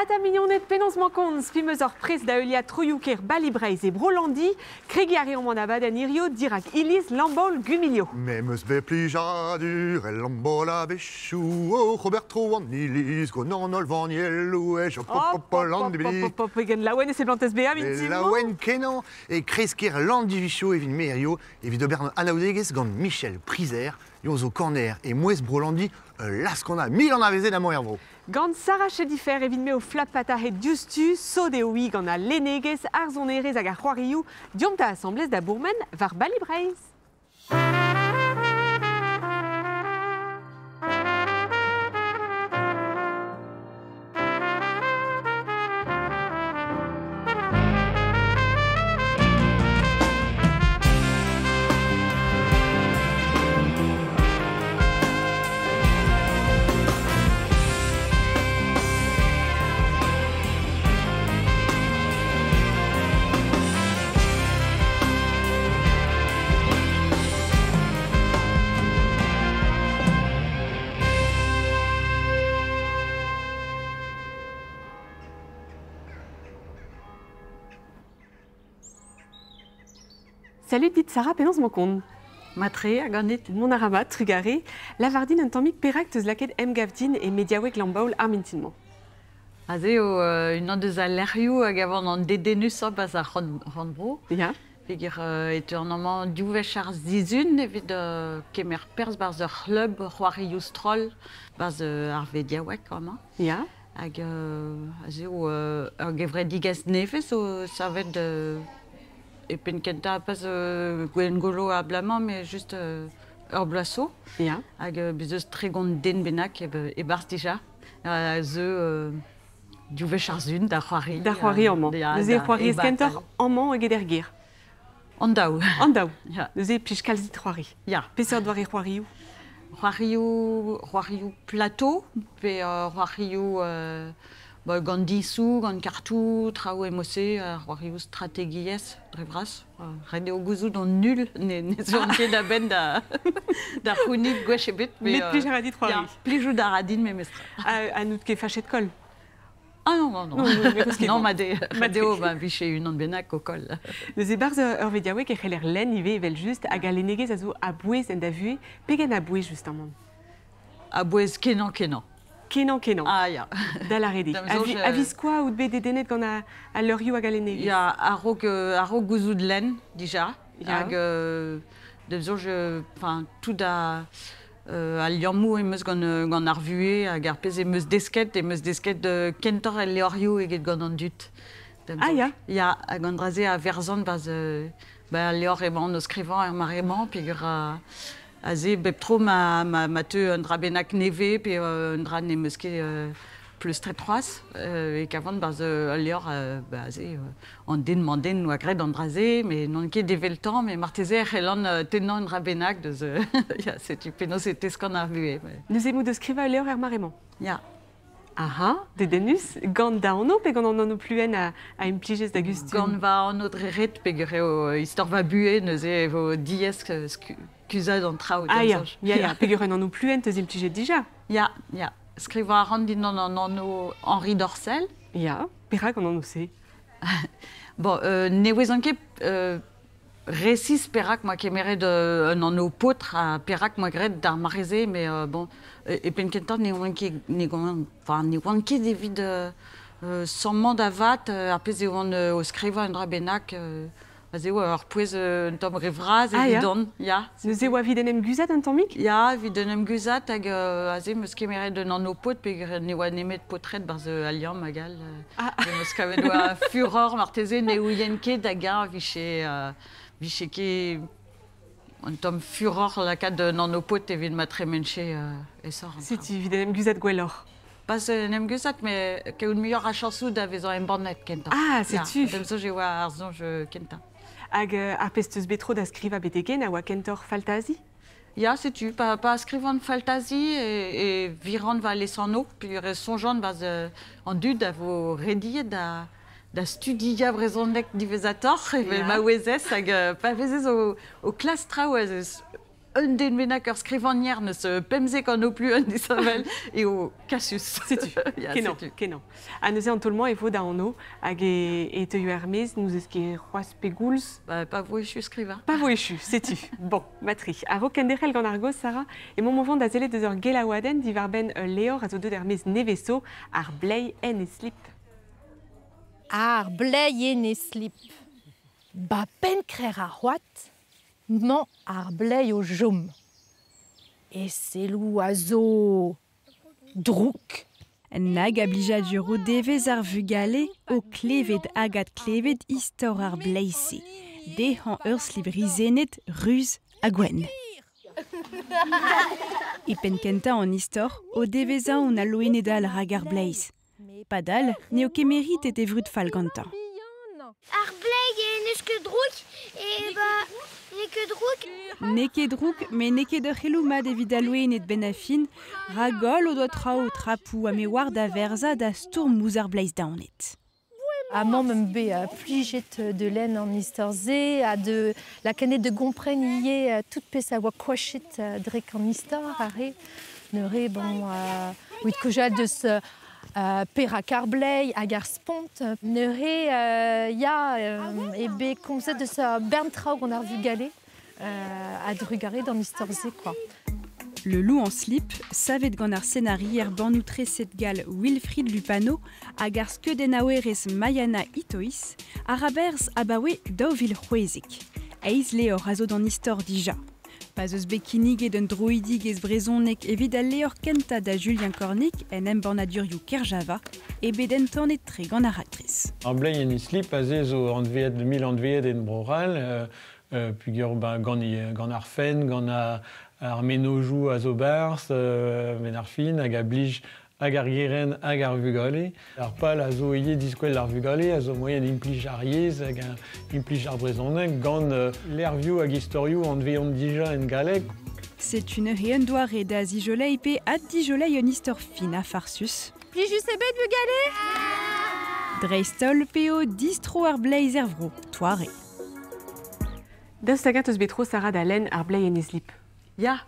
Ada mignonet penaos mankon spimezor prez da eulia troyouker balibreiz e brolandi, kregiare an abad an irio dirak ilis lambol gumilio. Mais meus be plijadur el lambola bechou, o Roberto an ilis, gonan ol vaniel ouech, o popoland bili. Pop, egen laouen e se plantes bea, Et mintimmo. laouen kenan, e kreskir landivicho evin merio, evit ober anaoudegez gant Michel Prizer, Yozo Corner et Moues Brolandi, las qu'on a mille en avezé d'amant ervro. Gant Sarah Chedifer evit me o flapata het justu, sode o wig gant a lenegez, arzonerez hag ar c'hoarioù, diomta assemblez da bourmen var balibreiz. Salut, dit Sarah penaos mankon. Matre, aganit. Mon arabat, trugare, lavardin un tammik perak teus laket emgavdin e mediawek lambaoul ar mintinmo. Azeo, une deus a lerioù hag avon an dedenus op az a randbro. Ya. Peogwir et ur normand diouvech ar zizun evit kemer pers barz ur club c'hoarioù stroll barz ar vediawek kama. Ya. Hag azeo ur gevredigez nefez o savet e pen kenta pas gwen golo a blama, mais juste ur blaso. Ya. Hag bezeus tregont den bennak e barz dija. Zeu diouvech ar zun da c'hoari. Da c'hoari amman. Deus e c'hoari eskentor amman hag eder gir. An daou. An daou. Ya. Deus e plij kalzit c'hoari. Ya. Peseurt doar e c'hoarioù. C'hoarioù plateau, pe c'hoarioù gant dissou, gant kartou, traoù emose, c'hoarioù strategiez, dre vras. Red eo gouzout an nul, ne zo an ket da ben da c'hounib gwech ebet. Met plij a radit c'hoari. Plijou da radin me mestra. A nout ket fachet kol. Ah non. Non, ma deo biche un an bennak o kol. Deus e barz ur vediawek e c'heller len ive evel just hag a lenegez a zo a bouez en da vue, pegen a bouez just amman. A bouez kenan. Kenan. Ah, ya. Da la rede. A viskoa out bet dedenet gant a leurioù hag a lenegez. Ya, a rog gouzout len, dija. Ya. Hag de zo, tout da... a liammou emeus gant ar vue hag ar pez emeus desket kentor el leorioù eget gant an dut. Ah, ya. Ya, hag an draze a verzon baz leor emañ o skrivañ ar maremañ, peogwir a ze bep tro ma teu un dra bennak neve, pe un dra nemeus ket plus très troas, et kavant baz leor ze an den manden ou a gred an draze, mais non ket devel temps, mais martezer c'hellan tenant un dra bennak deus ya, setu penaos e teskan ar vue. Deus e mou de skriva leor ar maremañ. Ya. Aha, dedenus, gant da anno, pe gant an anno pluen a implijez da gustum. Gant va an o dreret, peogwir eo istor va bue, neuze evo diez kuzad an traoù. Ah ya, peogwir an anno pluen teus implijez dija. Ya. Skrivañ a ran din an anno Henri Dorcel. Ya, perak an anno se. Bon, ne wezan ket resis perak ma kemeret un anno potr a perak ma gret d'ar mareze, mais bon, e pen kentan ne oan ket evit samman da vat, ar pez eo an o skrivañ un dra bennak, eo ar pouez un tom revraz evidon. Ya. Neus eo a vid en em guzat un tammik? Ya, vid en em guzat hag meus kemeret un anno pot, pe ne oa nemet potret barz aliam agal. Meus kavet oa furor marteze ne ouien ket hag ar viche ket un tom furor lakaat d'un anno pot evit matre menche e sor. Seti vid en em guzat gwellor. Pas en em guzat, mais keout muioc'h a chansou da vezan em bannet kenta. Ah, setu. Dem zo je oa ar zonj kenta. Hag ar pesteus betro da skriva beteken a oa kentor faltazi? Ya, setu, pa skrivan faltazi e virant va lesanno, pe sonjant baz an dud a vo rediet da studia brezhoneg divezator, ma ouezez hag pa vezez o klas traoù un des benak ur skrivanier ne se pemze quand non plus un des savel et au Cassius. C'est tu. Kenan. A neuze an tolman e vo da anno hag e teuio Hermès nous eus ket c'hoaz pegouls. Pas vous, je suis skriva. Pas voechu, c'est tu. Bon, matri. A vo kenderel gant argos, Sarah, e mon mouvant da zele deus ur gelaouaden divar ben leor a zo deud Hermès neveso ar blei en e slip. Ar blei en e slip. Ba pen krer ar c'hoat, man ar blei o jom. E selou a zo drouk. Nag a blija duro devez ar vugale o klevet agat klevet istor ar bleise. Dehan ur slibrizenet ruz a gwen. E penkenta an istor o deveza on a loenedal hag ar bleis. Padal, neo kemerit et evrut falganta. Ar blei neus ket drouk, e ne ket drouk. Neke drouk, me neke de c'helloumad evit aloen et benafin, ragol o doa trao trapou a me war da verza da stourm mouz ar bleiz daonet. Amañ m'em be plijet de laine en istor ze, a de la canet de gompren ie tout pez a oa koachet drek en istor, are, neure bon, oit kojal deus perak ar blei hag ar spont, neure ya ebe komzet deus bern traoù gant ar vugale, a drugare d'an istor ze, quoi. Le loup en slip, savet gant ar scénari ban outre set gal Wilfried Lupano hag ar skeudennaouerez Mayana Itois, ar aberz abaoe daouvil c'houezek. Eiz leor a zo d'an istor dija. Pas eus bekinig et d'un droidig ez brezonek evit al leor kenta da Julien Cornic en embornadurioù Kerjava e bedentornet tre gant ar actriz. Ar blei en slip a ze zo an veet mil an veet en broral, pugur gant ar fen, gant ar menojou a zo barz, men ar fin, hag a blij hag ar geren hag ar vugale. Ar pal a zo ie diskwel ar vugale, a zo moyen implij ar yez hag implij ar brezonek, gant l'ervioù hag istorioù an veont dija en galek. C'est une rien doare da zijolei pe ad dijolei un istor fin a farsus. Plijus ebet vugale? Dreistol peo distro ar bleiz ervro, toare. Daoust hag eus betro Sarah da len ar blei en e slip. Ya,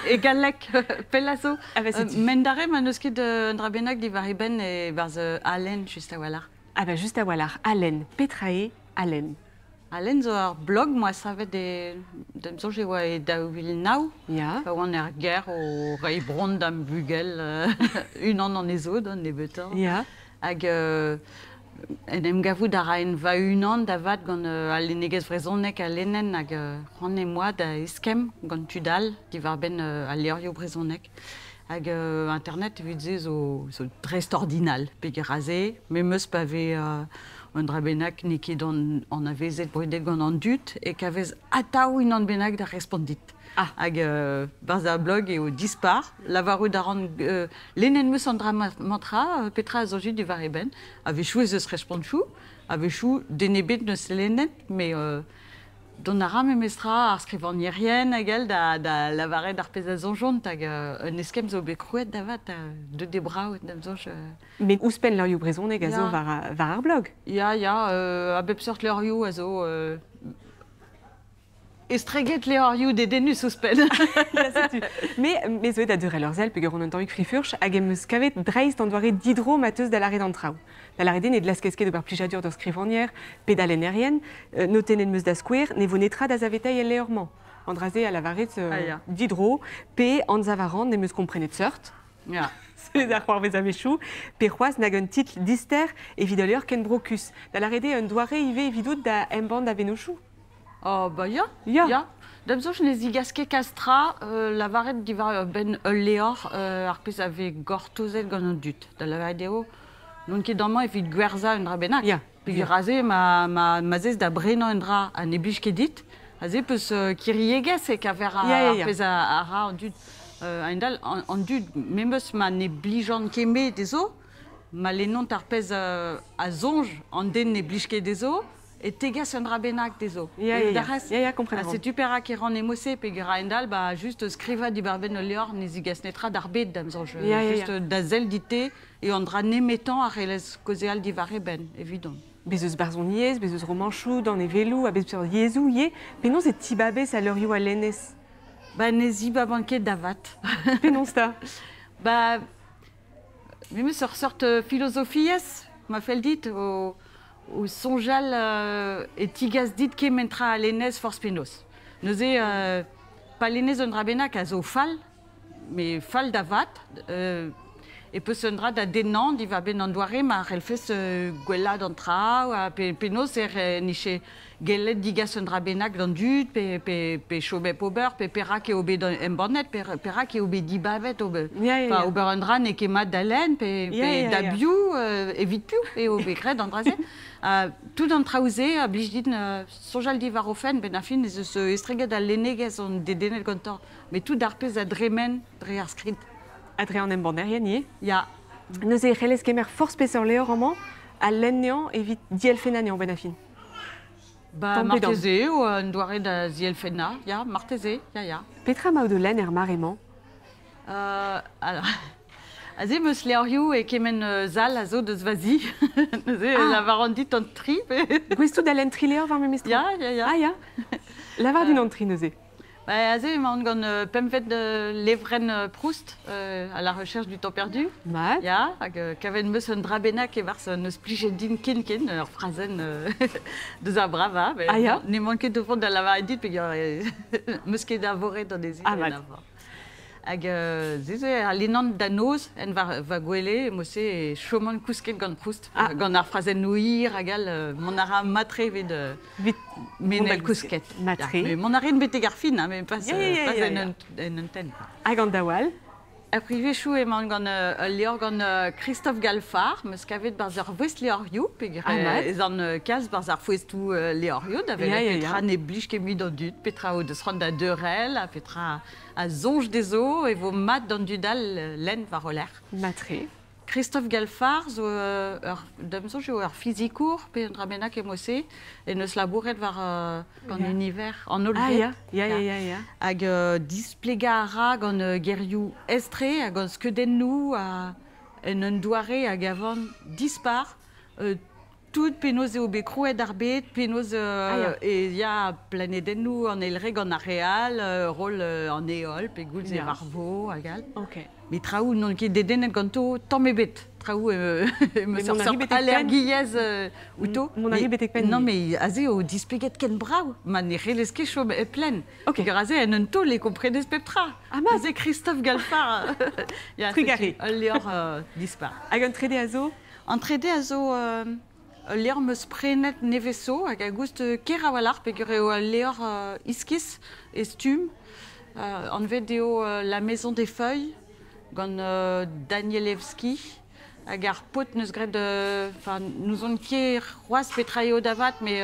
e galek pelazo. Ah bah c'est tu. Mendare ma neus ket un dra bennak divar ben e barz Allen just a walar. Ah bah just a walar, Allen, petrae, Allen. Allen zo ar blog, moi savet dem zo je oa e daouvil nao. Ya. Pa oan er ger o rei brond am bugel un an ezo don ne betor. Ya. Hag en em gavout a ra en va un an da vat gant al enegez vrezonek a lenen hag c'hoant e moa da eskem gant tudal divar ben al leorioù brezonek. Hag internet evit ze zo drest ordinal peger a ze, me meus pa ve un dra bennak ne ket an avezet brudet gant an dut e kavez ataou un an bennak da respondit. Hag barz a blog eo dispar, lavarou da ran lenen meus an dra mantra, petra a zojit divar e ben, a vechou ez eus respondchou, a vechou denebet neus lenet, me don a ram emestra ar skrivanierien hag da lavaret ar pez a zonjont hag un eskem zo bekrouet da vat de debraout dem zoj. Mais ouspen leurioù brezonek a zo Ya. var ar blog. Ya, a bep seurt leorioù a zo estreget leorioù de denus ouspen. Mais zo e da deure leurs zel peogwir on an tammig frifurch hag em eus kavet dreist an doare didro mateus da lare d'an traoù. Da lare den e dlaskezket ober plijadur d'ur skrivanier, pe da lenerien, notenet meus da skouer, ne vo netra da zavetei el leurman. An draze a lavaret ya. didro, pe an zavaran ne meus komprenet seurt. Ya. C'est ar c'hoarvez a vechou, pe c'hoaz nag un titl dister evit ur ken brokus. Da lare de un doare ive evidout da emban da venochou. Oh, bah ya. Ya. Dem zo ne zigas ket kastra, lavaret divar ben ul leor ar pez ave gortozet gant an dut. Da lavaret eo, non ket damman evit gwerza un dra bennak. Ya. Peogwir a ze ma zez da brenan un dra a ne blij ket dit, a ze peus kiriegez e kaver Ya. ar pez a ra an dut. Aindal, an dut, memeus ma ne blijan keme dezo, ma lenont ar pez a zonj an den ne blij ket dezo, et tegas un dra bennak dezo. Ya, komprenet. C'est super ki ran emose pe gra endal ba juste skriva dibar ben leor ne zigas netra d'ar bet dam zo juste da zel dite et an dra nemetan ar relez kozeal divar e ben évident. Bezeus barzon yez, bezeus romanchou, dan e velou, a bezeus yezou ye, pe non se tibabez a leurioù a lennez. Bah, n'hésite pas banquet d'avat. Penonsta. Bah, même sur sorte philosophie, m'a fait le dit, au sonjal et tigas dit qui m'entra à l'Enes force penos. Nous est pas l'Enes on rabena qu'à fal, mais fal d'avat. Et peut se ndra da denan, il va ben andoire, ma elle fait ce guella d'entra, ou penos et niché gelet digas on rabenak dans du, pe chobé pober, pe pera qui obé dans un bonnet, pera qui obé di bavet, obé. Enfin, obé andran et qui madeleine, pe dabiu, évite plus, et obé crée d'andraze. Tout d'entrausé, oblige dit, sojal di varofen, benafin, et se estregue da l'énégues on dédénet content, mais tout d'arpez à dremen, drearscrit. Adrien Embornerian, Ja. Nous avons reles kemer force spessor leo roman à l'ennian et vite dielfenani en benafin. Bah, martezé ou un doiré de zielfena, ja, martezé, ja. Petra Maudolen er marement. Alors, azé me sleoriou et kemen zal azo de zvazi, la varandit en tri. Gouestou d'alen trileo var me mestro. Ja. Ah ja. La var d'une entri nous Bah, azé m'en gon pemvet de Levren Proust à la recherche du temps perdu. Mal. Ja, kaven meus un drabenak et vars ne splijedin kinkin leur phrasen de za brava. Ah ja. Ne manquait de fond de la varidit puis meus ket d'avoré dans des idées. Ah mal. Hag zize a l'inan danoz en va gwele mosse e chomon kousket gant Proust. Gant ar phrasen nouir agal mon ara matre vid menel kousket. Matre. Mais mon ara une bete garfine, mais pas en antenne. Agandawal. Après chou et man gant lior gant Christophe Galfard, meus kavet barz ar vouest liorioù, peg ez an kaz barz ar fouestou liorioù, d'avel petra ne blij ket mui d'an dud, petra o deus ran da deurel, petra a zonj des eaux, et vo mat d'an dudal len var oler. Matre. Christophe Galfard, damzo ur physikour, pe un dramenak e mosse, et neus labouret var an univers, an olvet. Ah ja. Hag displega ara gant gerioù estre, hag gant skedennou en un douare hag avon dispar, tout penaos eo bet krouet ar bet, penaos e ya planedennou an elre gant ar real, rol an eol, pe goulz e varvo, agal. Ok. Mais traoù non ket dedenet ganto tamm ebet. Traoù me sort allergiez outo. Mon ari betek pen. Non mais azé o displeget ken brau. Man e releske chom e plen. Ok. Grazé en un tol e komprenes peptra. Ah mas. Azé Christophe Galfard. Trigari. Lior dispar. Hag an trede a zo. An trede a zo lior meus prenet neveso hag a goust ker a walar pegur eo lior iskis e stum. An vet eo La Maison des Feuilles. Gant Danielewski, hag ar pot neus gret nous on ket c'hoaz petra eo davat, mais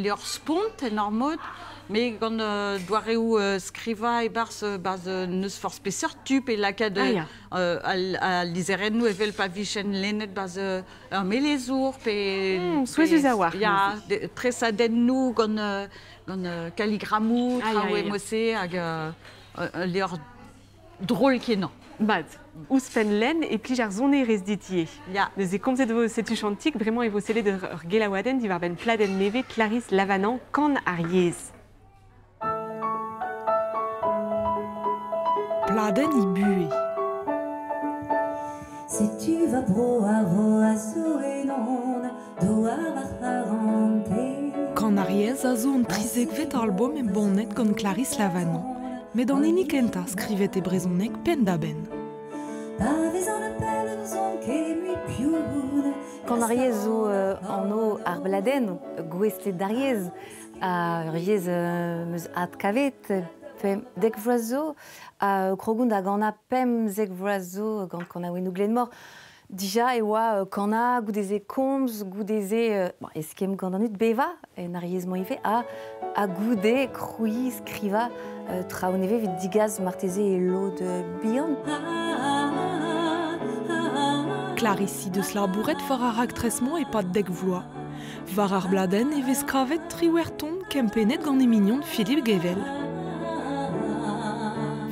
lior spont en ar mod, mais gant doareou skriva e barz neus force peseur tup e lakad a lizerennou evel pa vichen lennet barz ur melezour, pe... Souezus a war. Ya, tresadennou gant kaligramou, traoù e mosse, hag lior drôle kenan. Bad. Ouspen len et plij ar zonne rez ditier. Ja. Neuze komzet vo setu chantik, vraiment e vo sele de gelawaden di var ben pladen neve Clarisse Lavanan kan ar yez. Pladen i bue. Si tu vas pro a souenon, do a varante. Kan ar yez a zo an trizekvet album en bonnet gant Clarisse Lavanan. Mais dans l'unique enta scrivet e brezonek pen da ben. Quand ariez zo en o ar bladen, gwestet d'ariez, ariez meus at kavet, pem dek vloazo, krogoun da gant a pem zeg vloazo gant a wenou glenmor. Dija e oa kana goudeze komz, goudeze eskem gant an ut beva, en ariez moive, a goude krouyi skriva traoù neve vid digaz marteze e lo de bihan. Clarisse deus labouret war ar actresman e pat dek vloa. Var ar bladen e vez kavet triwerton kempenet gant e mignon Philippe Gevel.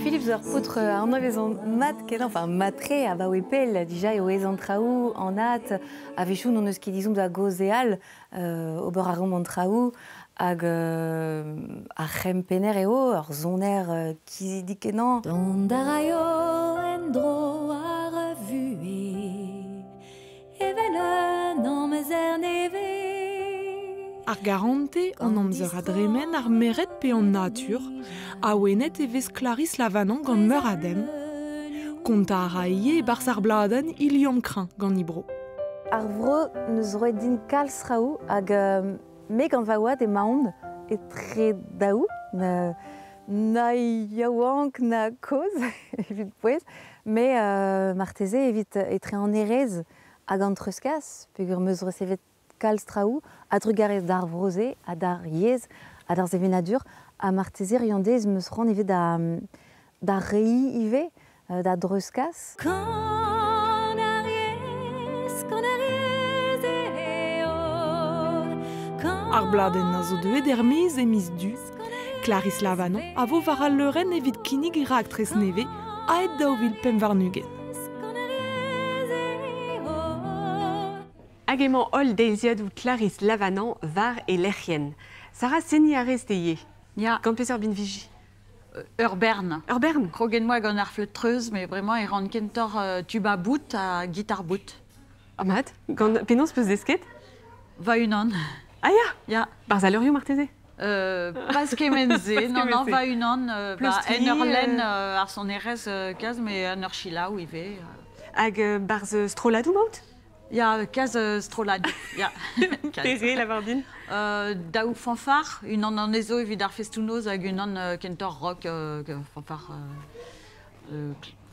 Philippe zeur poutre an vez an mat kenan, enfin matre a ba oepel, dija eo ez an traoù an at, a vechou non eus ket dizon da gozeal, ober a rom an traoù, hag a c'hempener eo, ur zoner kizidikenan. Dondaraio en dro ar vue, evel un amzer neve. Ar garante, an amzer adremen ar meret pe an natur, a oenet evez Clarisse Lavanon gant meur adem, konta a raie bars ar bladen iliom krin gant ibro. Ar vro neus roet din kalz raou hag me gant va oad e maond e tre daou, na yaouank na koz, evit pouez, me marteze evit etre an erez hag an treuskas, peogwir meus recevet kalz traou, a trugarez d'ar vroze, a d'ar yez, a d'ar zevenadur, a marteze riandez meus ran evit da rei ive, da dreuskas. Ar bladen a zo deuet miz e miz du, Clarisse Lavanon a vo var al leuren evit kinnig e rag tres neve a et daouvil pemvarnugen. Hagemañ ol deiziadoù Clarisse Lavanon var e lerc'hen. Sarah seni a rez teie. Ya. Gant peseurt bin viji. Ur bern. Ur bern. Krogenmoa gant ar fleutreuse, mais vraiment e ran kentor tuba bout a guitar bout. Amat, gant penons peus desket? Va unan. Ah ya. Ya. Barz a leurioù marteze? Pas kemenze, non, va unan, en ur len ar son erez kaz, mais en ur chila ou ive. Hag barz stroladou maout? Ya, kaz strolad. Ya. Pere la vardin? Daou fanfar, unan an ezo evit ar festounoz hag unan kentor rock fanfar.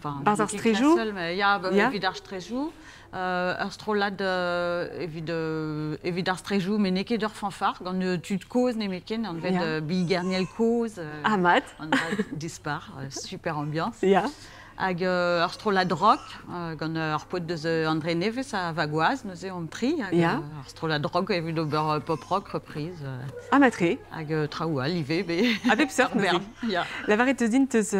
Barz ar strejou? Ya, evit ar strejou. Ur strolad evit ar strejou, mais ne ket ur fanfar, gant tud koz ne meken, an vet bilgerniel koz. Amat. An dispar, super ambiance. Ya. Hag ur strolad rock, gant ur pot deus André Neves a vagoaz, neuze on tri. Ya. Ur strolad rock evit ober pop rock reprise. Amatre. Hag traoua, live, be. A bep seurt neuze. Ya. La varet eus din teus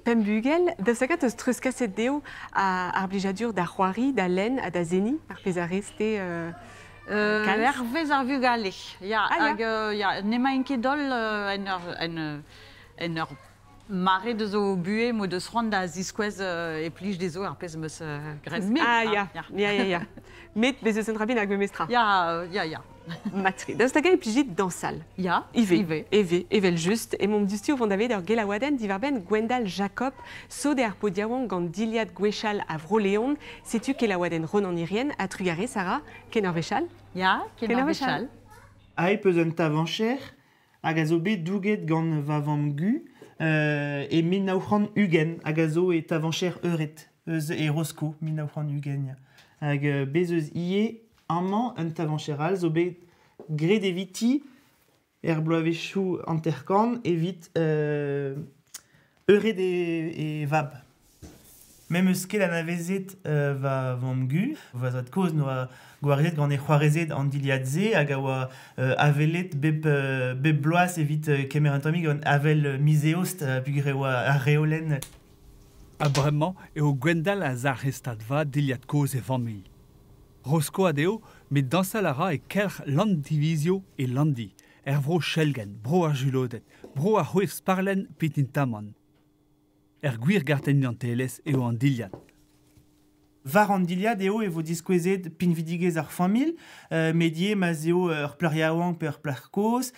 pembugel, da sakat eus treuskaset deo ar blijadur da c'hoari, da len a da zeni, ar pez a reste... Hervez ar vugale. Ya, Ah, hag nema enket dol en ur mare de zo bue, mo deus c'hoant da ziskwez e plij de zo ar pez meus grenz mit. Ah ya, ya. Met bez eus un rabin hag memestra. Ya. Matri. Da staga e plijit dansal. Ya, Evel just. E mom dusti o vant davet ur gelaouaden divarben Gwendal Jacob so de ar podiaouan gant diliad gwechal a vroleon, setu kelaouaden ronan irien a trugare, Sarah, ken ur vechal? Ya, ken ur vechal. Ae peus un tavancher, hag a zo bet douget gant va vam gu, e min naoufran ugen, hag a zo e tavancher euret, eus e rosko, min naoufran ugen. Hag bez eus ie, amant un tavancheral, zo bet gret eviti, bloavechou anterkan, evit euret e vab. Mem eus ket an avezet va vam gu, va zat koz no a gwarzet gant e c'hoarezet an diliadze, hag a oa avelet bep bloaz evit kemer an tamig gant avel mizeost pugre oa ar reolen. A bremañ eo Gwendal a zarrestad va diliad koz e vanmil. Rosko adeo, met dansal ara e kelc'h landivizio e landi, vro chelgen, bro ar julodet, bro ar c'hwef sparlen pitin taman. Gwir garten an teles eo an diliad. Var an diliad eo vo diskwezet pinvidigez ar famil, medie ma zeo ur pleuriaouan pe ur plarkoz,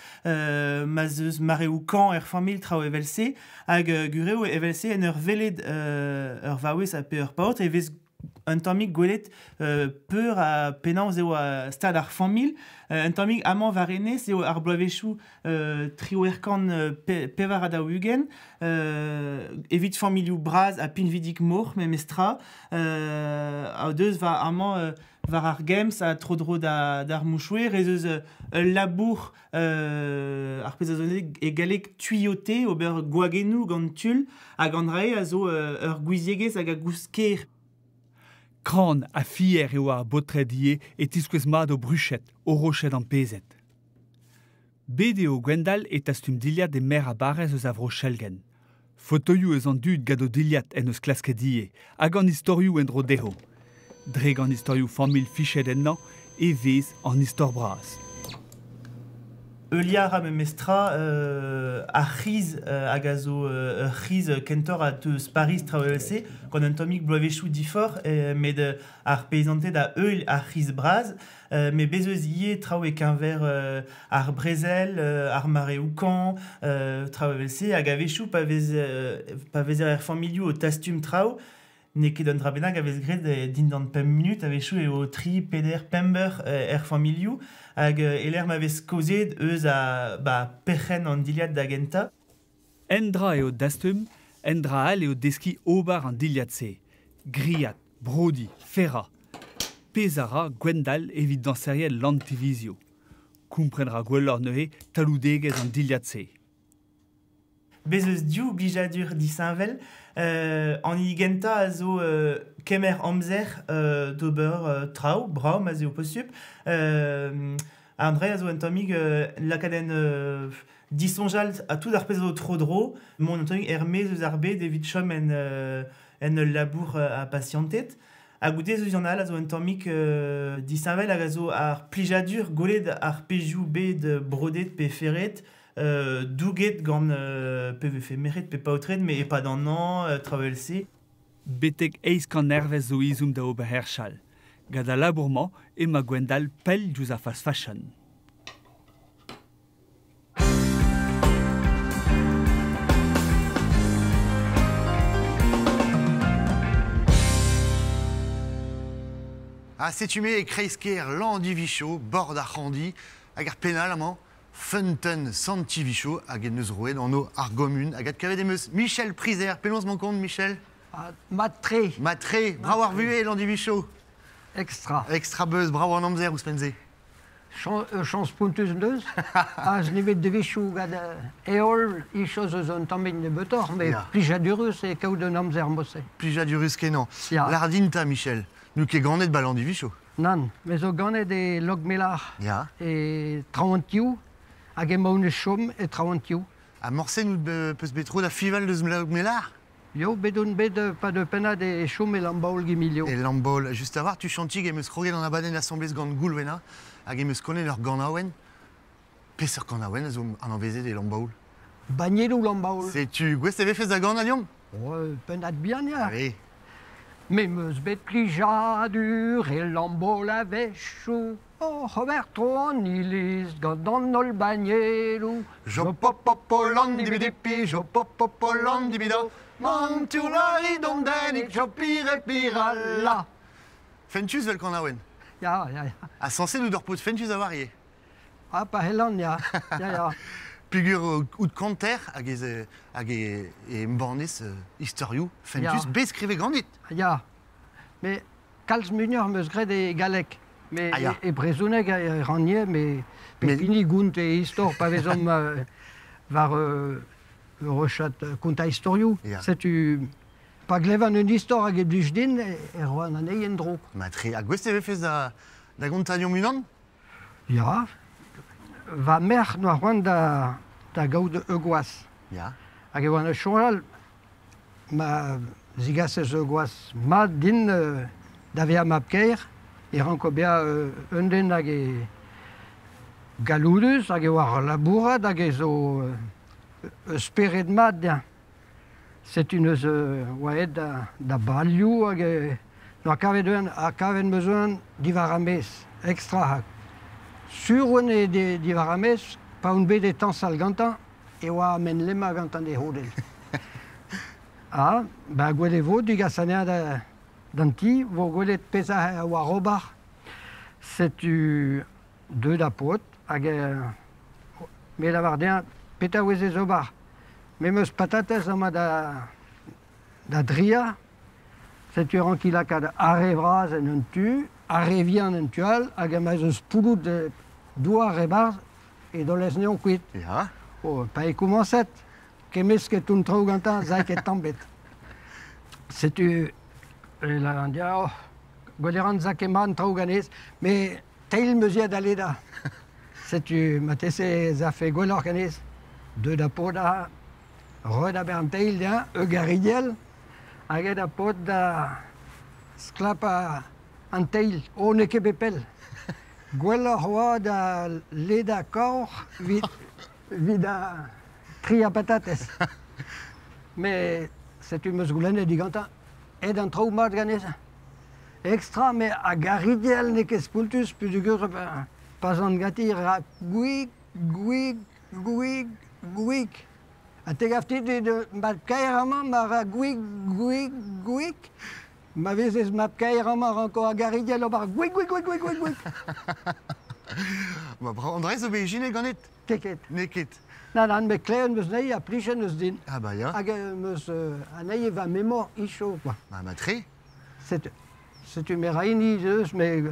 ma zeus mareo kan ur famil trao evelse, hag gureo evelse en ur veled ur vaouez a pe ur paot, e vez un tammig gwelet peur a pennañ eo a stad ar famil, un tammig amant varenez eo ar bloavechou triouerkan pevar a daougen, evit familioù braz a pinvidig mor me mestra, a deus va amant var ar gems a trodro d'ar mouchouer, ez eus labour ar pez a zonet e galek tuyote ober gwagenou gant tul, hag an rae a zo ur gouiziegez hag a gousker. Kran a fier eo ar botredie et tiskwez mat o bruchet, o rochet an pezet. Bet eo Gwendal et astum diliad e mer a barez eus a vro chelgen. Fotoioù eus an dud gado diliad en eus klaskedie, hag an istorioù en dro deho. Dreg an istorioù famil fichet ennan, e vez an istor braz. Euliara memestra a riz agazo riz kentor a teus Paris travelse quand un tomic bloavechou difor med ar peizante da eul a riz braz mais bezeus ie trao e quinver ar brezel ar mare oukan travelse agavechou pa vezer er familiou o tastum trao ne ket un drabenag avez gred din d'an 5 minutes avechou e o tri peder pember er familiou hag eler m'avez kozet eus a pechen an diliad da genta. Endra eo dastum, endra al eo deski obar an diliad se. Griat, brodi, ferra. Pezara, Gwendal evit danseriel lantivizio. Komprenra gwellor nehe taloudegez an diliad se. Bezeus diou blijadur di Saint-Vel, an igenta a zo kemer amzer d'ober trao, brao, ma zeo possup. André a zo un tomig lakaden disonjal a tout ar pezo trodro, mon tomig hermez eus arbe devit chom en labour a patientet. A goude zo yanal a zo un tomig di Saint-Vel a zo ar plijadur goled ar pejou bet brodet pe ferret, douget gant peve fe meret pe paotred, mais pas d'an an, travelse. Betek eiz kan nervez zo izum da ober herchal. Gada labourement e ma Gwendal pell diouz a fast fashion. A setume e kreisker landivicho, bord ar c'handi, hag ar penal amañ, Funten santivicho hag en eus roet an o ar gomun, hag at kavet emeus Michel Prizer. Penaos man kont, Michel? Matre. Matre, bravo ar vue landivicho. Extra. Extra beuz, bravo an amzer ouz penze. Chans punteus deus. Az nevet de vichou gad eol ichoz eus un tammig ne betor, mais plijadurus e kaout un amzer mosse. Plijadurus kenan. Lardinta, Michel. Nou ket ganet ba landivicho. Nan, mais o ganet e log melar e traoantiou, hag e maoune chom e traoantiou. A morse nou peus betro da fival deus log melar? Yo, bedoun bet pa de penad e chom e lambaol gemilio. E lambaol. Just a war, tu chantig emeus kroget an abadenn assemblez gant goulwena, hag emeus konnen ur ganaouen. Pes ur ganaouen a zo an anvezet e lambaol. Bagnelou lambaol. Setu, gwez eve fez da gant a liom? Penad bihan ya. Oui. Me meus bet plijadur e lambaol a vechou. Oh, Roberto an iliz gant an ol bagnelou. Jo popopo landibidipi, jo popopo landibido. Mantur la ridondenik, jo pire pirala. Fentus vel kanaouen? Ya. A sanse nou d'or pot fentus a varie? Pa helan, ya. Pugur out kanter hag e mbornez historiou, fentus beskrive gandit. Ya. Me kalz munor meus gred e galek. Me e brezoneg e ranye, me pini gount e histor pa vezom var rechat konta historiou. Setu pa glevan un histor hag e blij din e roan an eien dro. Matre, a gwez eve fez da gont a liom unan? Ya. Va mer no a roan da gaout eugouaz. Ya. Hag e oan a chonral ma zigas ez eugouaz. Ma din da vea map keir. E ranko bea un den hag e galoudus, hag e war labourat, hag e zo speret mat dean. Setu neus oaet da baliou, hag e no a kavet meuzouan divaramez, extra hag. Sur oan e divaramez, pa un bet e tansal gantan, e oa men lema gantan de hodel. Ba gwele vo, digas anea d'anti, vo gwelet peza a war obar. Setu deux da pot, hag me la vardean peta ouezez obar. Me meus patatez ama da dria, setu rankilak ad are vraz en un tu, are vian en tual, hag amaz eus poulout douar e barz, e dolez neon kuit. Ya. Pa e koumanset, kemez ket un trao gantan, zaik et tambet. Setu... la an dia, gwelet zak eman trao ganez, me teil meuziet ale da. Setu matese za fe gwellor ganez, deux da pot da, re da bern teil da, garidiel, hag da pot da sklap an teil, o ne ket bepel. Gwella hoa da leda cor vida tria patates. Mais c'est une musgoulane diganta. Et d'un trauma de gagner ça. Extra, mais à garidiel ne qu'espultus, plus du gure pas en gatir à guig, guig, guig, guig. A te gafti de mapkairama, mara guig, guig, guig. Ma vezes mapkairama encore à garidiel, au bar guig, guig, guig, guig, guig, guig. Andrés obéigine ganet. Keket. Neket. Non, mais Claire nous n'a pas pris chez nous din. Ah bah ya. Anaïe va mémoire icho quoi. Bah matré. C'est une méraïniseuse, mais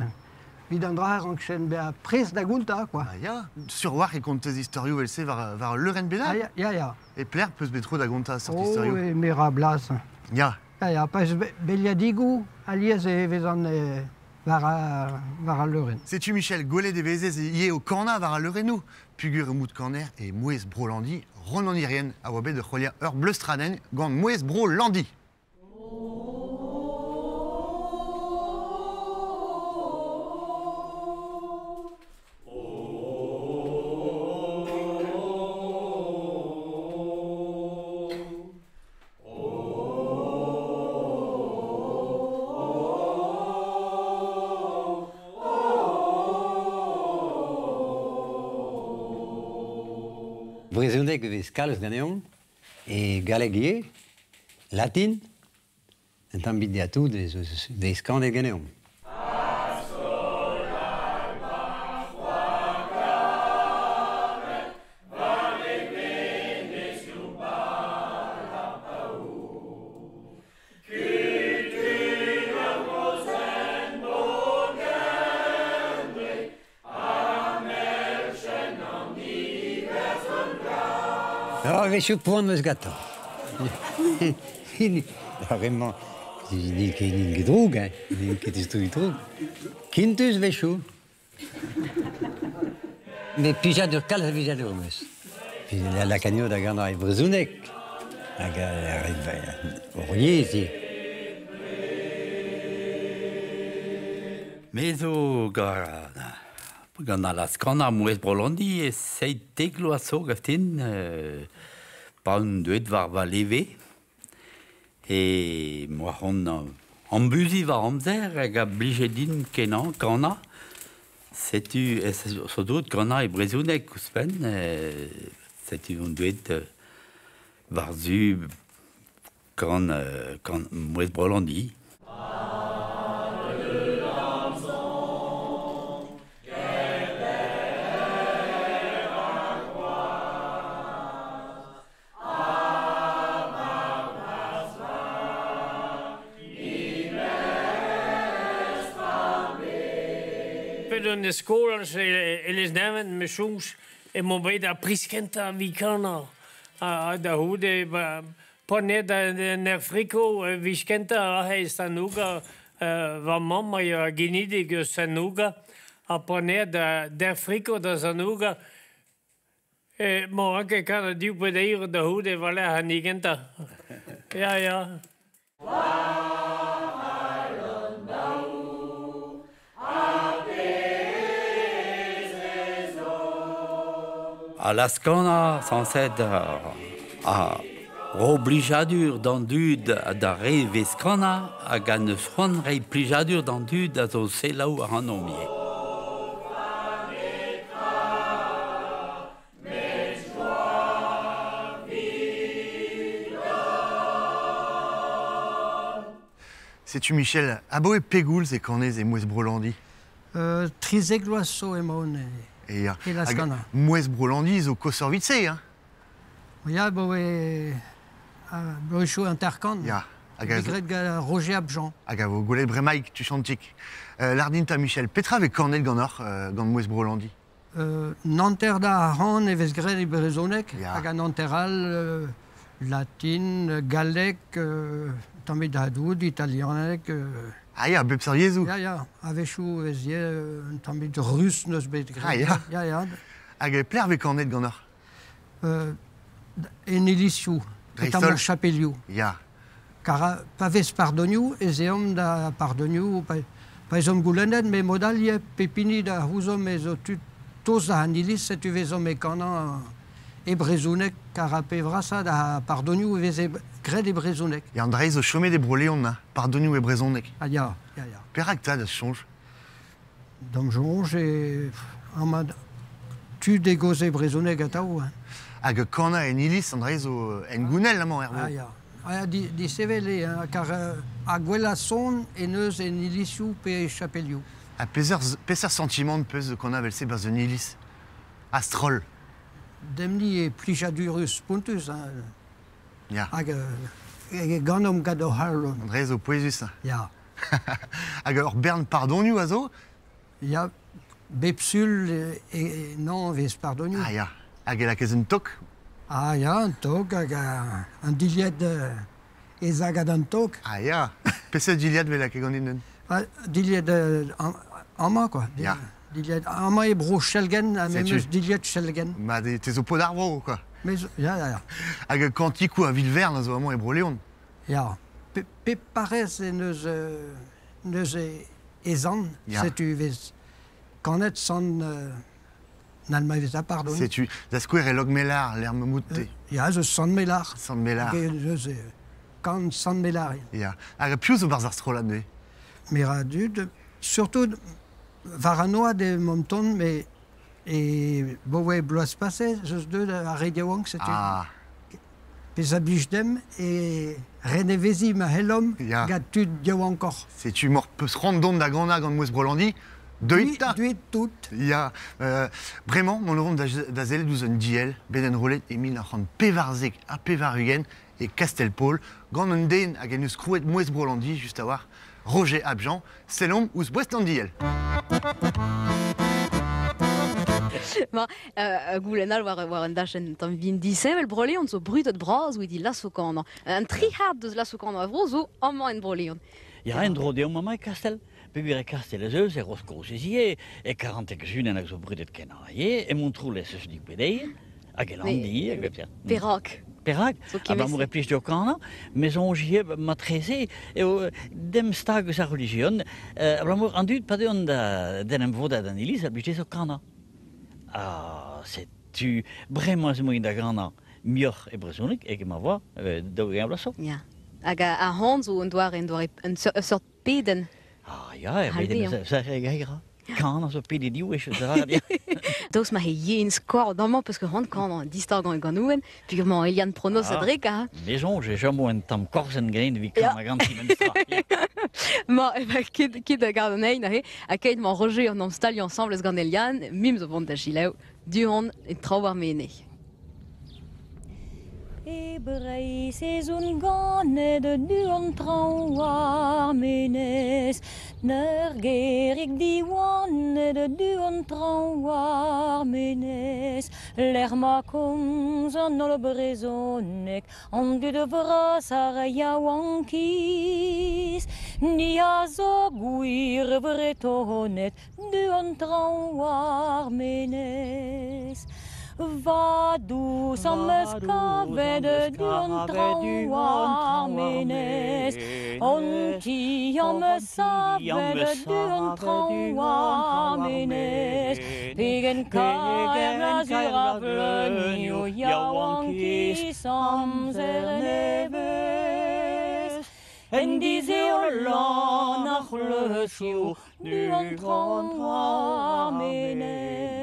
vidandra ranchen be a prise d'agulta quoi. Ah ya. Sur war et compte historio elle sait var Leuren Bela. Ah ya. Et plaire peut se mettre d'agonta sur historio. Oh, et mirablas. Ya. Ya, pas beliadigu alias et vezan var Leuren. C'est-tu Michel Gollet des Vézés et au Corna var Leurenou. Pugur mout Corner et Mouez Brolandi, Ronandirien, à Wabé de Cholia Ur Bleustranen, Gand Mouez Brolandi. Brezhoneg vez kalz ganeomp, e galeg latin, un tamm bidiatou des skandet ganeomp. Ah, vechut poan eus gato. Vraiment, il dit qu'il y a une drogue, hein. Il dit qu'il y a une drogue. Quintus vechut. Mais pijadur kalz a pijadur meus. Puis la cagno da gana e brezhounek. Hag oriezi. Mezo gana la skana Mouez Brolandi e seit teglo a so gaftin pa un duet var va leve e moa an buzi var amzer hag a blije din kenan kana setu so dout kana e brezhounek ouspen setu un duet var zu kan Mouez Brolandi. De skolen så elles nämen med sjus må beda priskenta vikana da hude på ned der friko viskenta hesta nuga va mamma ja genidige sanuga a på ned der friko da sanuga morgen kan du på der da hude vala hanigenta ja A la skana sanset a roblijadur d'an dud da re ve skana hag an eus c'hoant re plijadur d'an dud a zo selaou ar an omie. C'est-tu Michel Abo et Pégouls et Cornez et Mouez Brolandi. Trizegloasso et Maone. Et la skana. Mouez Brolandi zo kosorvitse, hein. Ya, boe chou intercan. Ya. Bigret ga Roger Abjan. Aga vo golet bremaik tu chantik. Lardinta Michel Petra avec Cornel Ganor, gant Mouez Brolandi. Nanter da Aran e vez gret e brezhoneg. Aga nanteral, latin, galek, tammet da doud, italianek. Ah ya, bep sar yezou. Ya, avechou vezie, tammet russe neus bet gret. Ah ya. Ya. Aga plaire avec Cornel Ganor. En elisiou, notamment chapeliou. Ya. Car pa vez pardoniou, ez eom da pardoniou, pa Faizom goulenet, mais modalie, pépini da houzo, mais tu tos da hanilis, c'est tu vezom mekana et brezounek, carapé vrasa da pardoniou et veze gred et brezounek. Et André, au chômé des broléons, pardoniou et brezounek. Ah, ya. Peracta, ça change. Donc, j'ai. Tu dégozé brezounek à taou. Hag kana en ilis, André, en gounel, là, mon herbo. Ah, ya. Ah, di sevele, car a gwella son en eus en ilisiou pe chapeliou. A peser sentiment de peus qu'on a velsé bas en ilis. Astrol. Demni e plijadurus puntus. Ya. Hag ganom gado harlon. André, au poésus. Ya. Hag or bern pardoniou, azo? Ya. Bepsul et non ves pardoniou. Ah, ya. Hag la kezen tok? Ah, ya, un tok, hag un diliet ezagad un tok. Ah, ya. Peser diliet vela kegoninen. Diliet ama, quoi. Ya. Diliet ama e bro chelgen, a même diliet chelgen. Ma t'es au pot d'arbre, quoi. Mais, ya. Hag kantikou a Villeverne, azo amant e broléon. Ya. Pe parez e neus ezan, c'est tu ves. Kanet san n'alma vez a pardon. C'est tu. Zaskouer e log melar, l'air me mouté. Ya, ze san melar. San melar. Kan san melar. Ya. Hag pious o barz ar strolat, ne? Miradud, surtout varanoa de monton, mais et bowe bloas passé, juste deux à Rediawang, c'était. Ah. Pesa bichdem et René Vézi, ma helom, gatu diaw encore. C'est tu mort peut se rendre d'onde d'Agranda, gant moues brolandi, de hita. Duit tout. Il y a vraiment mon nom d'Azel douzen diel, beden rolet, Emile Arran Pevarzek à Pevarugen et Castelpaul, gant un den à genus crouet moues brolandi, juste à voir. Roger Abjan, c'est l'homme ou Boestandiel. Ma goulenal war un dachen tam vin disevel broleon zo brutet bras ou di lasokana. Un trihard de lasokana avro zo amant en broleon. Ja, en drode mama Castel. Pugure Castel zeus e rosko sisie e 40 junen ak zo brutet kenaie e montroule se dik bedei. A gelandi, a gepia. Perak. Perak, abbiamo replice cana, mais on j'y m'a trésé et dem stag sa religion, abbiamo rendu pas de onda denem voda d'anilis habité au cana. Ah, c'est tu vraiment ce moyen d'agrana mieux et brezonic et que ma voix de rien so. Ja. Aga a hand zo en doar een soort peden. Ah ja, peden ça regira. Quand on pede di wish ça. Dos ma hien score dans parce que hand quand distar dans ganouen, figurement Eliane Prono Cédric hein. Maison, j'ai jamais un tam corsen grain vi quand ma grande simenstra. Ma kid de gardenay na he, a kait man Roger en stalli ensemble gant Eliane, mims au vent d'Achileu, du hon et trouar mene. Ebrei sezon ganet du an trouar menes, ner gerig diwannet du an trouar menes, l'er ma komz an ol brezonek, an du de vras ar yaouankis, ni a zo gwir vretonet du an trouar menes. Vadou som skaved du an trouar menes, on ti am saved du an trouar menes, pegen kaem azur a vlenio yaouanki samzer neves, en dize o lan ar leusio du an trouar menes.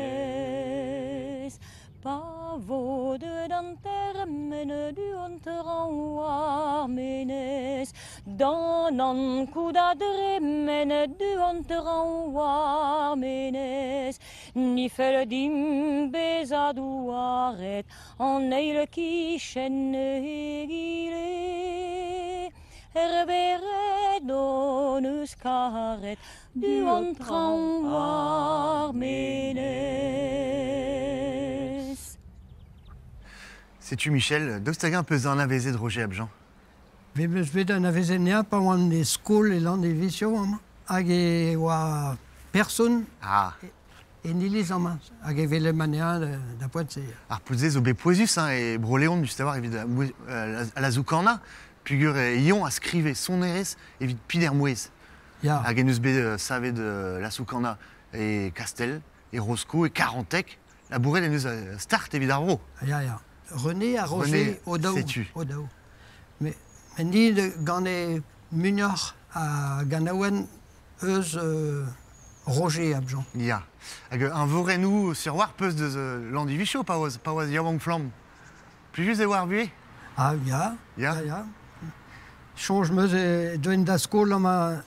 Pavo de d'antermen du an trouar menes, dan an kouda dremen du an trouar menes, ni fel dim bezadouaret an eil kichen egile, herberet donus karet du an trouar menes. C'est-tu Michel, d'Ostagan peut en avézer de Roger Abjan? Je vais en avézer nia pas loin des schools et l'an des visions, hag wa personne. Ah. Et ni les amants, hag vele mania d'apoit c'est. Ar pouzez au bepoisus et broléon juste avoir évidemment à la zoukana, pugur ion a scrivé son eres et vite pider mouez. Ja. Agenus B savet de la Soukana et Castel et Roscoe et Carantec. La bourrée nous start évidemment. Ja, ja. René a Roger Odao. Odao. Mais ni de gane Munor à Ganawen eus Roger Abjan. Ja. Un vorenou sur war peus de l'andivicho pawaz yawang flam. Plus juste voir vu. Ah ja. Ja. Ja. Change me doen da skol ma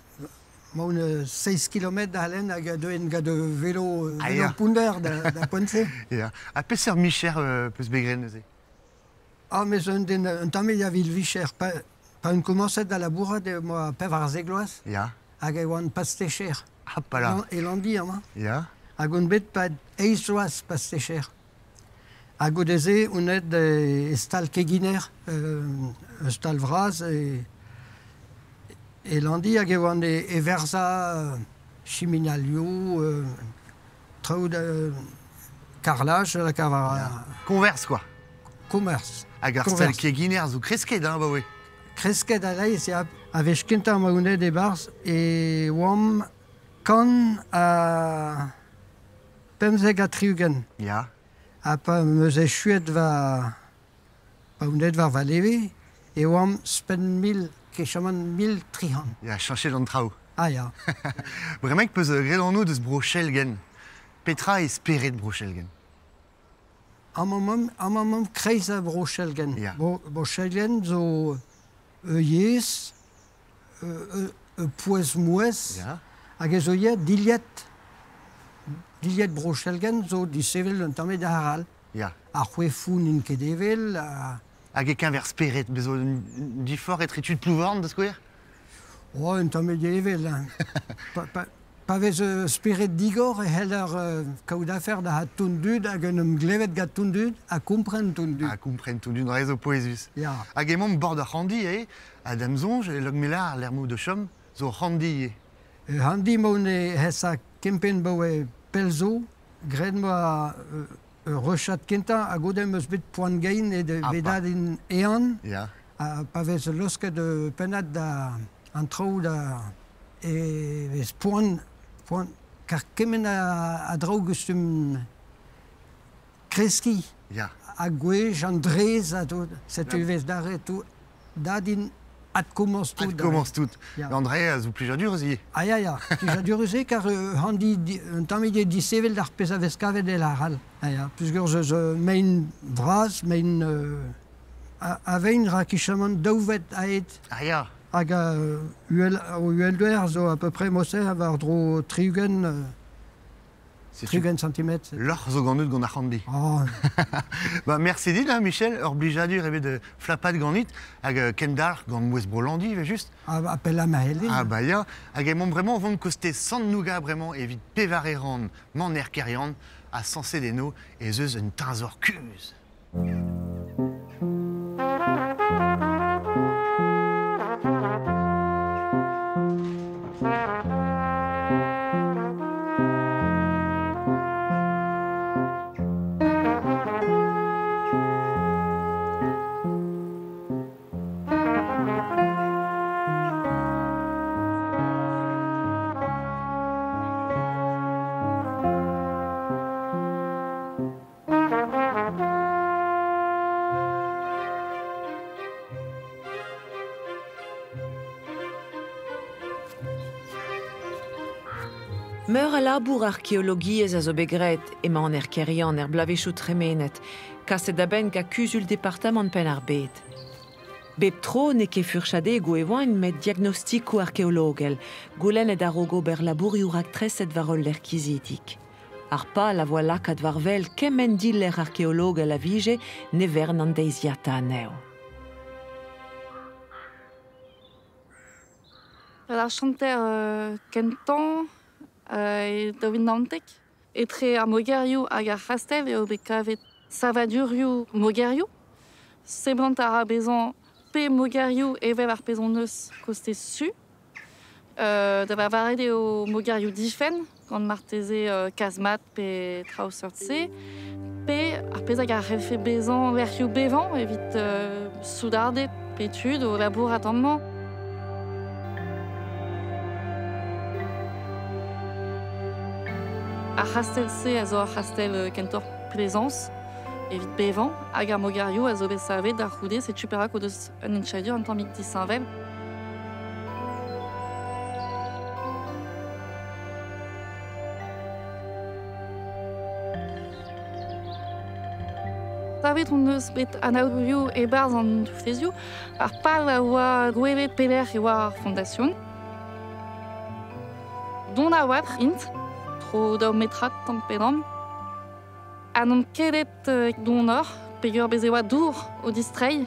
une 6 km d'Alen a doen ga de vélo pounder da Ponce. Ja. A peser Micher peus begren ze. Ah mais un temps il y avait Vicher pas une commencé dans la bourre de moi pevar zegloas. Ja. A gawan pastecher. Ah pas là. Et l'andi hein. Ja. A gon bet pas eisloas pastecher. A godeze unet estal keginer estal vraz et l'andi a gawan e versa chiminalio trou de carrelage la cavara. Converse quoi. Commerce. Agastal keginer zo kresked hein bah oui. Kresked a lai c'est avec kinta maunet des bars et wam kan a pemzeg a triugen. Ja. A pa meuze chuet va paunet va lever et wam spen 1000 kechaman 1300. Ja, changer l'entrao. Ah ja. Vraiment que peus gredano de Brochelgen. Petra est espéré de Brochelgen. Un moment kreis a Brochelgen. Ja. Brochelgen zo yes poes moues. Ja. Hag zo yet Diliet Brochelgen zo di sevel un tamet da haral. Ja. A c'hwe foun in kedevel. Hag e keñver speret, bezo di fort et étude plouvorn de skouer? Oh, un tamet devel. Pa vez speret digor e heller kaout afer da ha tondud hag un glevet ga tondud a kompren tondud. A kompren tondud, rezo poezus. Ja. Hag e mont bord a handi a damzonj e log melar l'ermou de chom zo handi Handi moune hessa kempen boe pelzo, gred moa rechat kenta a godem eus bet poan gain et de vedad in ean. Ja. Pa vez loske de penat da an trou da e vez poan kar kemen a drau gustum kreski. Ja. A gwez an drez a tout, setu vez dare tout dadin Ad commence tout. Ad commence tout. Ja. André, zo plijadur zi. Ah ja, ja. Plijadur zi, car handi un tamide di sevel d'ar pez a vez kavet de la ral. Ah ja. Pusgur zo mein vraz, mein avein ra kichaman daouvet aet. Ah ja. Hag uel douer zo à peu près moser avar dro triugen centimètres. L'or zo gant gant ar handi. Oh. Bah, merci dit, hein, Michel. Ur blijadur evit de flapad ganit, hag kendar gant mouez brolandi, juste. Ah, appel à Maëlle. Ah, bah, ya. Hag emont vraiment vont koste sant nouga, vraiment, evit pevareran, man er kerian, a sensé des no, et zeus un tinzor kuz. Meur a labour archéologiez a zo begret ema an kerian blavechou tremenet, kastet da ben ga kuzul departament pen ar bet. Bep tro ne ket furchade go evoin met diagnostiko archéologel, goulen ed arogo ber labouriourag treset varol l'erkizitik. Ar pa la voila kad varvel kemen dil l'er archéologel a vige ne vern an deiziata aneo. La chanter kentan e David Nantek etre a mogeriou hag ar c'hastev eo bet kavet savadurioù mogeriou. Seblant a ra bezan pe mogeriou evel ar pezon eus koste su. Da va varet eo mogeriou difen, gant marteze kazmat pe traousert se. Pe ar pezag ar refe bezan lerioù bevan evit soudardet pe tud o labour attendement. Arrastel-se a zo arrastel kentor plaisance, evit bevan, hag ar mogarioù a zo bet savet d'ar c'houde se tuperak o deus un enchadur an tammig disanvel. Savet on eus bet anaourioù e barz an douflezioù, ar pal a oa gwelet peler e oa ar fondasyon. Don a oad int, tro da metrat tamm pedam. An on kelet don or, pegur bez e oa dour o distrei.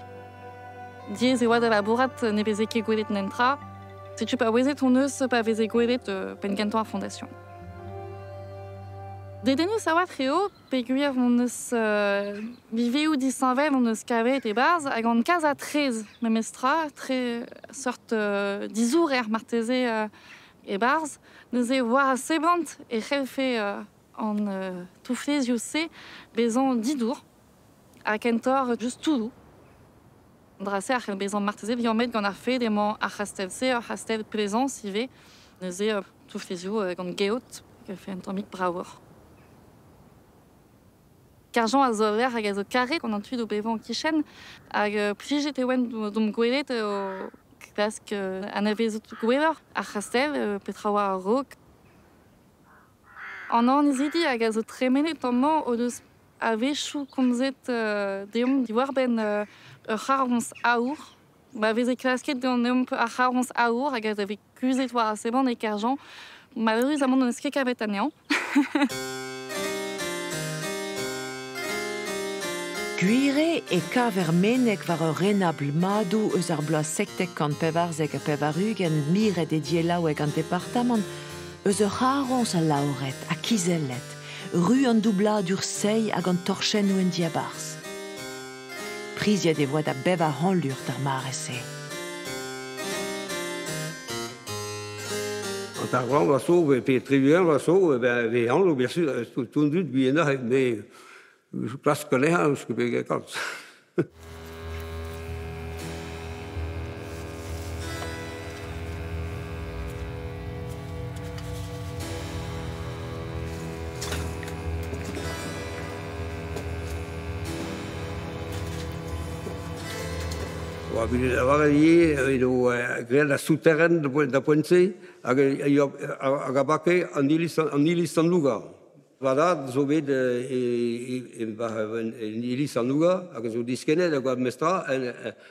Diez e oa da laborat ne bez e ket gwelet nentra. Setu pa wezet on eus pa vez e gwelet pen kenton ar fondasyon. Dedenus a oa treo, peguer on eus viveoù disanvel on eus kavet e barz, hag an kaz a trez memestra, tre sort dizour marteze e barz, neus e war a seblant e c'helfe an touflezioù se bezan didour, a kentor just toudou. Drase ar c'hel bezan marteze viamet gant ar fed emañ ar c'hastel se, ar c'hastel plaisance ive, neus e touflezioù gant geot, c'helfe un tammig braour. Karjan a zo ler hag a zo kare qu'on an tuit o bevan kichen, hag plijet e oen dom gwelet o klask an avezot gweler ar c'hastel, petra oa ar rok. An an izidi hag a zo tremenet amman o deus a vechou komzet deom diwar ben ur c'harons aour. Ba vez e klasket deom ar c'harons aour hag a vez kuzet war a seban e Karjan. Malheureusement on eus ket kavet anean. Guire e kaver menek war ur renabl madou eus ar bloaz sektek kant pevarzek a pevarug en miret e dielaoueg an departament eus ur c'harons a laoret, a kizellet, ru an doublad ur sei hag an torchen ou en diabars. Priziet e voa da bev a hanlur d'ar marese. An tar grand va so, pe tribunal va so, ve hanlo, bien sûr, tout dut biena, mais Klas kollega, dus ik heb kans. Vi var i grella souterraine da Pointe, a bakke an ilis an lugar. Voilà, zo bet en ilis an lugar, hag zo diskenet a goa mestra,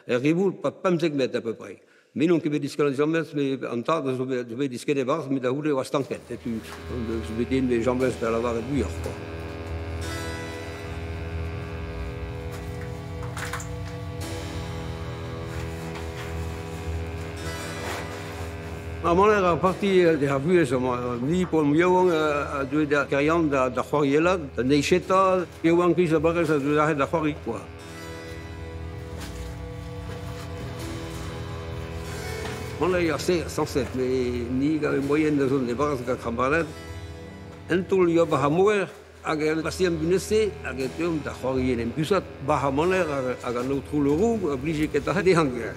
en riboul pat 50 met à peu près. Mais non ket bet diskenet jambes, mais an tad zo bet diskenet barz, met da houle oa stanket. Zo bet den bet jambes da la varet buioc'h. Man er a parti de har vuez ni på mjøvang a du da karian da c'hoariela, da neicheta, mjøvang kris a barrez a du da c'hoari, quoi. Man er a se, sanset, mais ni ga moyen da zon de barrez ga krambalet. Entol jo ba ha moer, hag a bastien bunese, hag a teom da c'hoarien en busat, ba ha man er hag a no troul euro, oblige ket a de hanger.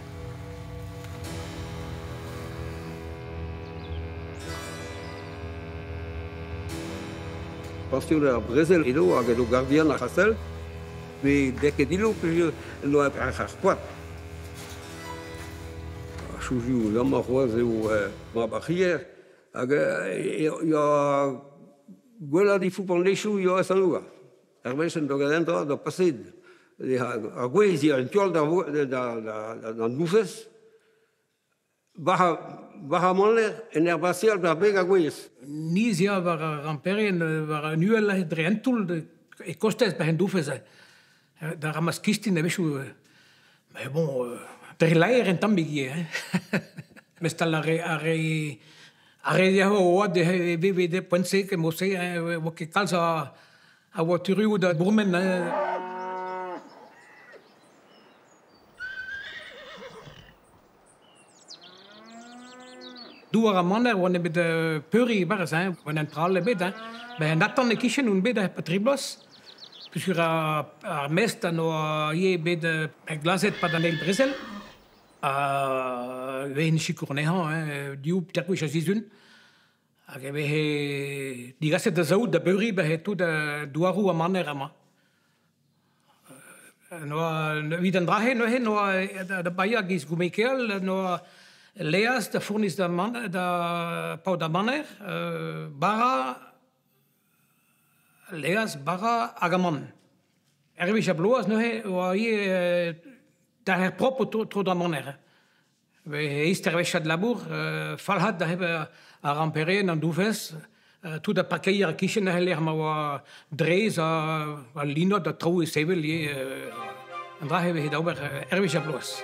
Pasteur a Brésil edo hag edo gardian a c'hastel, mais dek edilo peus no a c'hazpoat. A choujou gant ma c'hoaz eo ma bachier, hag ya gwella di foup an lechou yo a san oa. Ar besen do gadentra da pased. A gwez ya un tuol d'an doufes, Baha manler en herbacéal da beg a gwez. Nizia var ramperien var nuel drentul e kostes ben doufes. Da ramas kistin e beshu. Mais bon, der laer en tambigie. Mais tal are dia o de BVD pense que mo sei o que calza a waturiu da burmen. Doe een man wanneer bij de puri bares zijn, wanneer een tralle bed, bij dat dan de kischen en bed patriblos, dus je meest dan je bed glaset pas dans le Brésil, we in chicournehan, die op terwijl je ziet, Hag he digaset da zaud da beuri ba he tu da duaru a manera ma. No vidan drahe no he no da baia gis gumekel no leas da fournis da man da pau da maner bara leas bara agamon. Ervi chabloas no he o ie da her proprio tro da maner. We is terwesha de labour falhat da hebben a rampere nan doufes tout da pakeir kishen heler ma wa dreis a lino da trou sevel andra hebben he dauber erwi chabloas.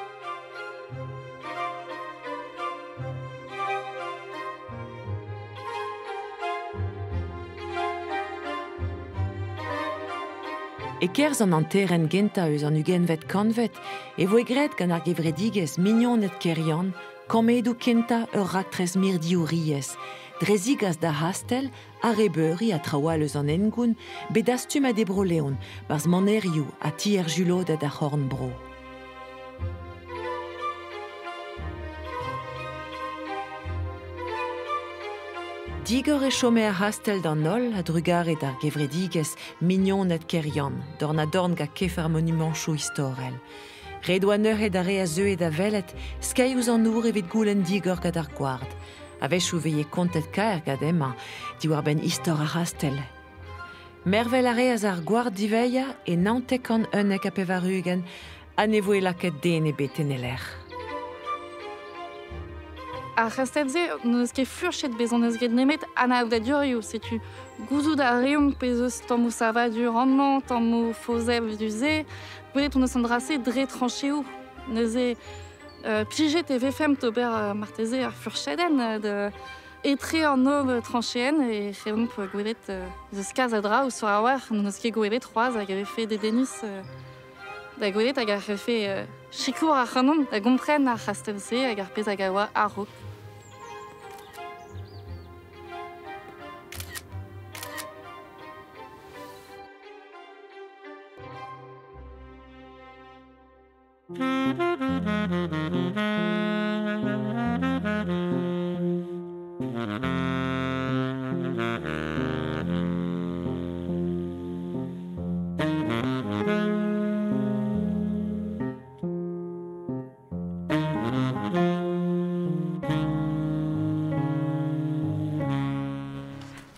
E kerz an anteren genta eus an ugenvet kanvet, e vo egret gant ar gevredigez mignon net kerian, kamedou kenta ur raktrez mirdi ou riez, drezigas da hastel, a rebeuri a traoalez an engoun, bedastum a debroleon, barz maneriou a tier julod da horn bro. Digor e chome a hastel d'an nol a drugaret ar gevredigez mignon net kerian, dorn a dorn ga kefar monument chou historel. Redouaneur e da re a zeu e da velet, skaiouz an our evit goulen digor gad ar gward. A vechou veie kontet kaer gad ema, di war ben histor a hastel. Mervel a re az ar gward diveia e nantek an unnek a pevarugen, a nevo e laket den e beten eler. A restetze, neus ket furchet bezon eus get nemet ana da durioù, setu gouzout a reomp pezeus tamm o savadur anman, tamm o fozev du ze, gwelet on eus an drase dre trancheoù. Neus e pijet e vefem tober marteze ar furchedenn de etre an ov trancheen e reomp gwelet eus kaz a dra ou sur a war, neus ket gwelet c'hoaz hag ave fe de denis da gwelet hag ar fe chikour ar c'hanon da gompren ar c'hastelze hag ar pez hag a oa ar rok.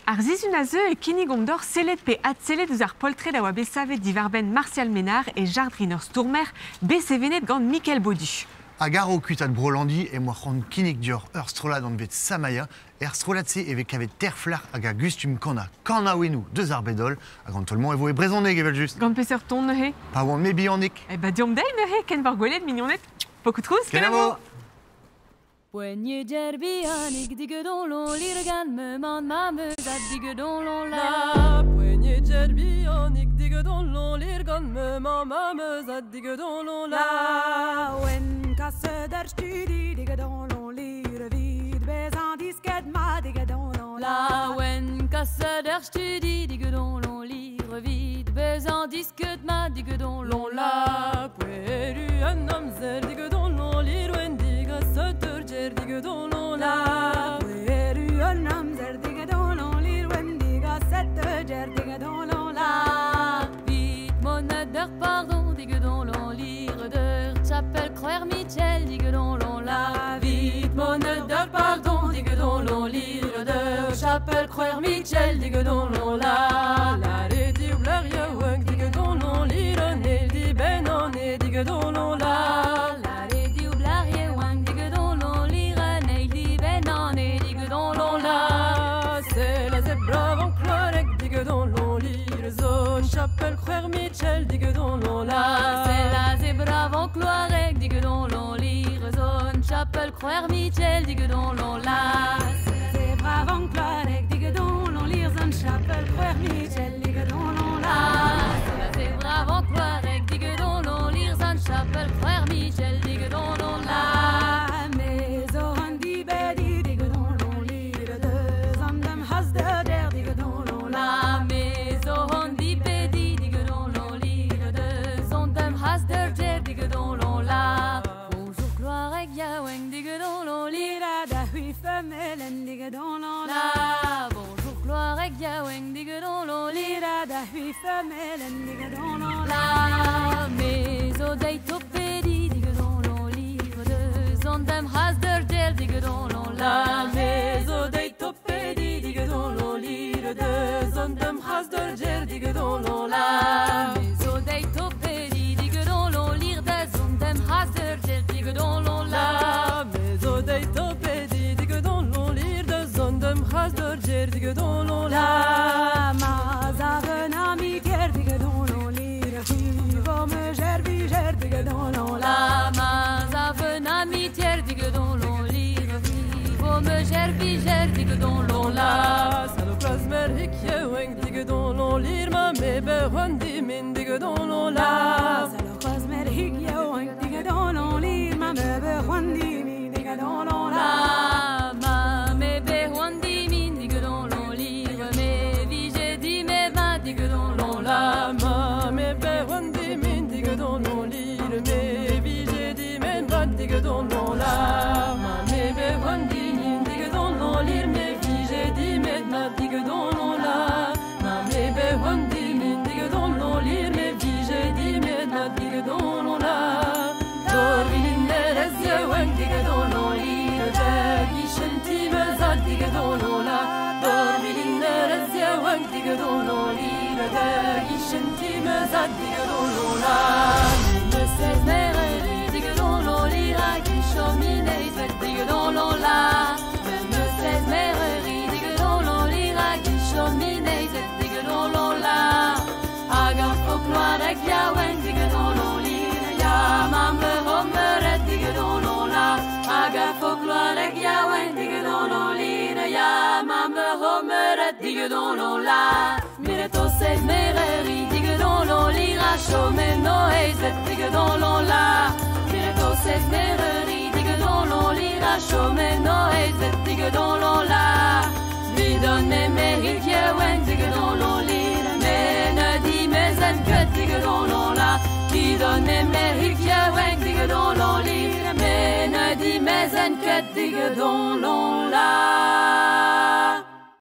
Ar zizun a zeu e kinnig omdor sellet pe at sellet eus ar poltred a oa bet savet divarben Martial Ménard e jardrineur Stourmer be sevenet gant Mikel Baudu. Agar o kutat brolandi e moa c'hant kinnig dior ur strolad an bet Samaya er stroladse e vek kavet terflar hag a gustum kana wenou deus ar bedol hag an tolmont e vo e brezhoneg evel just. Gant peseurt ton neuhe? Pa oan me bihannik. E ba diom dei neuhe ken var gwelet mignonnet. Pokout trouz, ken avo! Poignée derbianique, digedon l'irgan me man ma meuse, digedon la. Poignée derbianique, digedon l'irgan me man ma meuse, digedon la. Wen casse der studi, digedon l'ir vide, bezan disket ma digedon la. Wen casse der studi, digedon l'ir vide, bezan disket ma digedon la. Pueru un amzel, digedon l'ir wen digedon la. Pueru an amzer digedon lir wendiga sette ger digedon la. Vite monnader pardon digedon lir de chapelle croire Michel digedon la. Vite monnader pardon digedon lir de chapelle croire Michel digedon la. La redi blaria wang digedon lir ne di benon ne digedon la. Chapelle croire Michel digedon la. C'est la zébra avant cloirec digedon lire zone chapelle croire Michel digedon la. C'est la zébra avant cloirec digedon lire zone chapelle croire Michel digedon la. C'est la zébra avant cloirec digedon lire zone chapelle croire Michel digedon la. Mais on dit bedi digedon lire de zandem has de der digedon la. Mais on dit digedon la. Bonjour gloire et yaweng digedon lira da hui femelle digedon la. da hui femellen digga dans l'on la maison des topedi digga dans l'on livre de zondem has der del digga dans l'on la maison des topedi digga dans l'on livre de zondem has der del digga dans l'on la maison des topedi digga dans l'on livre de zondem has der del digga dans l'on la maison des topedi digga dans l'on livre de zondem has der del digga dans l'on la mazavena mi tier digga dans l'on livre vivo me gerbi ger digga dans l'on la mazavena mi tier digga dans l'on livre vivo me gerbi ger digga dans l'on la salo plasmer hikje weng digga dans l'on livre ma me behondi min digga dans l'on la salo plasmer hikje weng digga dans l'on livre ma me behondi min digga dans l'on la ma me behondi min digga dans l'on livre me vige di me ma digga dans l'on la ma me behondi min digga dans l'on livre me vige di me ma digga dans l'on la ma me behondi min digga dans l'on livre me vige di me ma digga dans l'on la ma me behondi min digga dans l'on livre me vige di me ma digga dans l'on la dorvin nerezye wen digga dans l'on livre dagi shanti me za digga dans l'on la dorvin nerezye wen digga dans l'on livre dagi shanti me za digga dans l'on la me ses mere digga dans l'on livre qui chomine digga dans l'on la me ses mere digga dans l'on livre qui chomine digga dans l'on la aga folklore ya wen digga dans l'on livre ya mamma homer digga dans l'on la aga folklore ya wen digga dans l'on livre ya mamma homer digga dans l'on la mire to ses mere digga dans l'on livre chomine no digga dans l'on la mire to ses mere digga dans l'on livre chomine no digga dans l'on la mi donne me che wen digga dans l'on livre me ne di me zen que digga dans l'on la mi donne me che wen digga dans l'on livre me ne di me zen que digga dans l'on la